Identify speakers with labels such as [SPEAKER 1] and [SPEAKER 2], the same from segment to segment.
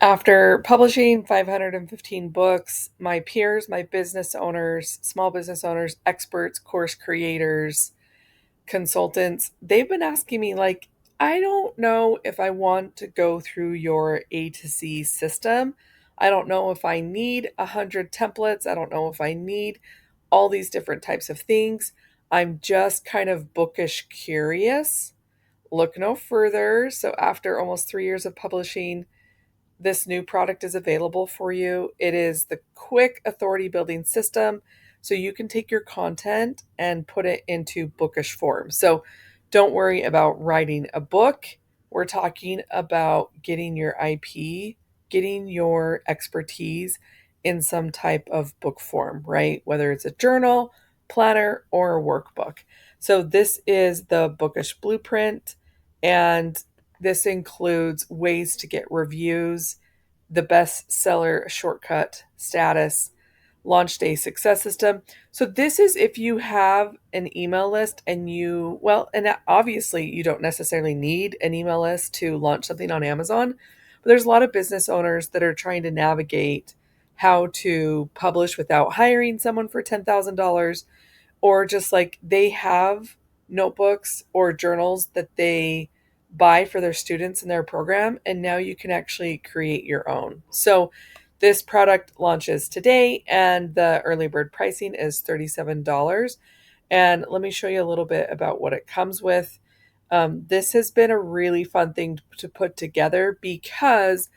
[SPEAKER 1] After publishing 515 books, my peers, my business owners, small business owners, experts, course creators, consultants, they've been asking me, like, I don't know if I want to go through your A to Z system. I don't know if I need 100 templates. I don't know if I need all these different types of things. I'm just kind of bookish curious. Look no further. So, after almost 3 years of publishing, this new product is available for you. It is the quick authority building system. So you can take your content and put it into bookish form. So don't worry about writing a book. We're talking about getting your IP, getting your expertise in some type of book form, right? Whether it's a journal, planner, or a workbook. So this is the bookish blueprint. And this includes ways to get reviews, the bestseller shortcut status, launch day success system. So, this is if you have an email list and and obviously you don't necessarily need an email list to launch something on Amazon, but there's a lot of business owners that are trying to navigate how to publish without hiring someone for $10,000, or just like they have notebooks or journals that they buy for their students in their program, and now you can actually create your own. So this product launches today, and the early bird pricing is $37. And let me show you a little bit about what it comes with. This has been a really fun thing to put together, because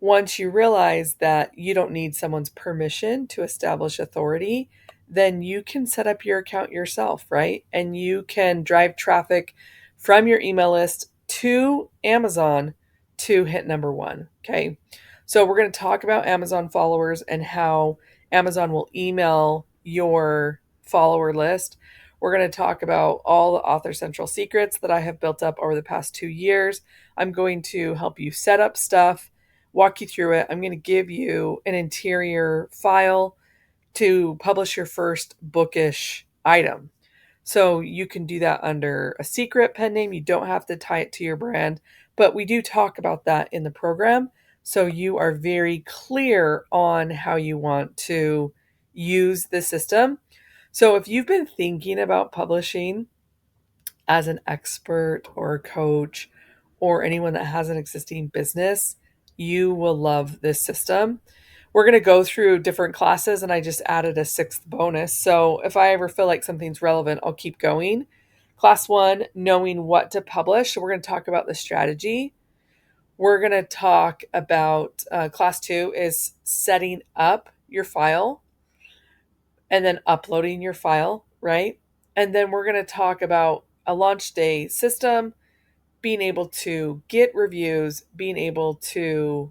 [SPEAKER 1] once you realize that you don't need someone's permission to establish authority, then you can set up your account yourself, right? And you can drive traffic from your email list to Amazon to hit number one. Okay. So we're going to talk about Amazon followers and how Amazon will email your follower list. We're going to talk about all the Author Central secrets that I have built up over the past 2 years. I'm going to help you set up stuff, walk you through it. I'm going to give you an interior file to publish your first bookish item. So you can do that under a secret pen name. You don't have to tie it to your brand, but we do talk about that in the program. So you are very clear on how you want to use the system. So if you've been thinking about publishing as an expert or a coach or anyone that has an existing business, you will love this system. We're going to go through different classes, and I just added a sixth bonus. So if I ever feel like something's relevant, I'll keep going. Class one, knowing what to publish. So we're going to talk about the strategy. We're going to talk about class two is setting up your file and then uploading your file, right? And then we're going to talk about a launch day system, being able to get reviews, being able to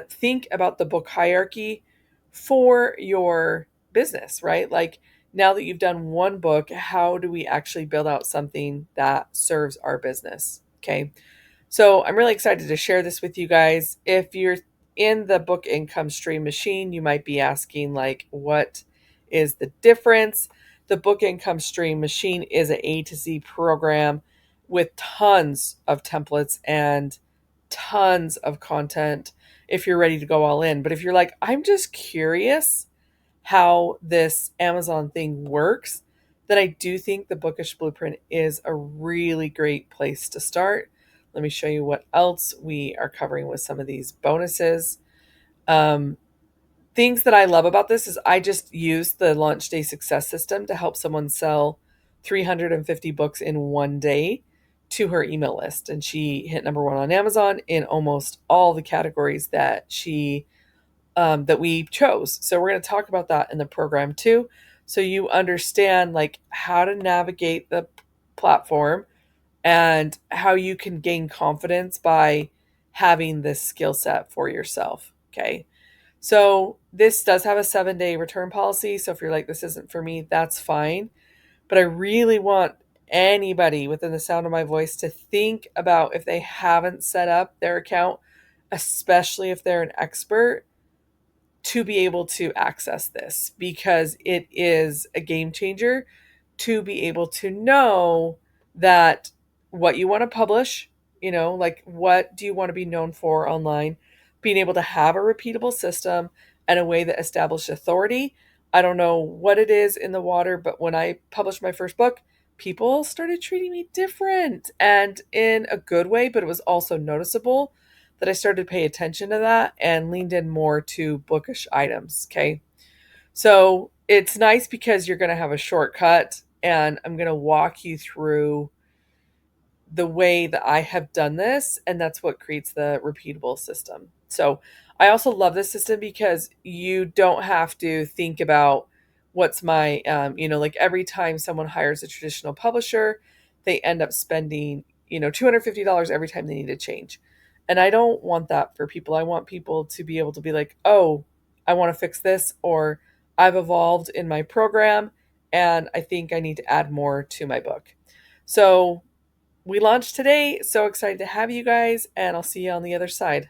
[SPEAKER 1] think about the book hierarchy for your business, right? Like, now that you've done one book, how do we actually build out something that serves our business? Okay. So I'm really excited to share this with you guys. If you're in the book income stream machine, you might be asking, like, what is the difference? The book income stream machine is an A to Z program with tons of templates and tons of content if you're ready to go all in. But if you're like, I'm just curious how this Amazon thing works, then I do think the Bookish Blueprint is a really great place to start. Let me show you what else we are covering with some of these bonuses. Um, Things that I love about this is I just use the launch day success system to help someone sell 350 books in one day to her email list. And she hit number one on Amazon in almost all the categories that we chose. So we're going to talk about that in the program too. So you understand, like, how to navigate the platform and how you can gain confidence by having this skill set for yourself. Okay. So this does have a 7-day return policy. So if you're like, this isn't for me, that's fine. But I really want anybody within the sound of my voice to think about, if they haven't set up their account, especially if they're an expert, to be able to access this, because it is a game changer to be able to know that what you want to publish, like, what do you want to be known for online? being able to have a repeatable system and a way that established authority. I don't know what it is in the water, but when I published my first book, people started treating me different and in a good way, but it was also noticeable that I started to pay attention to that and leaned in more to bookish items. Okay. So it's nice because you're going to have a shortcut and I'm going to walk you through the way that I have done this, and that's what creates the repeatable system. So I also love this system because you don't have to think about what's my, like every time someone hires a traditional publisher, they end up spending, $250 every time they need a change. And I don't want that for people. I want people to be able to be like, oh, I want to fix this, or I've evolved in my program and I think I need to add more to my book. So we launched today. So excited to have you guys, and I'll see you on the other side.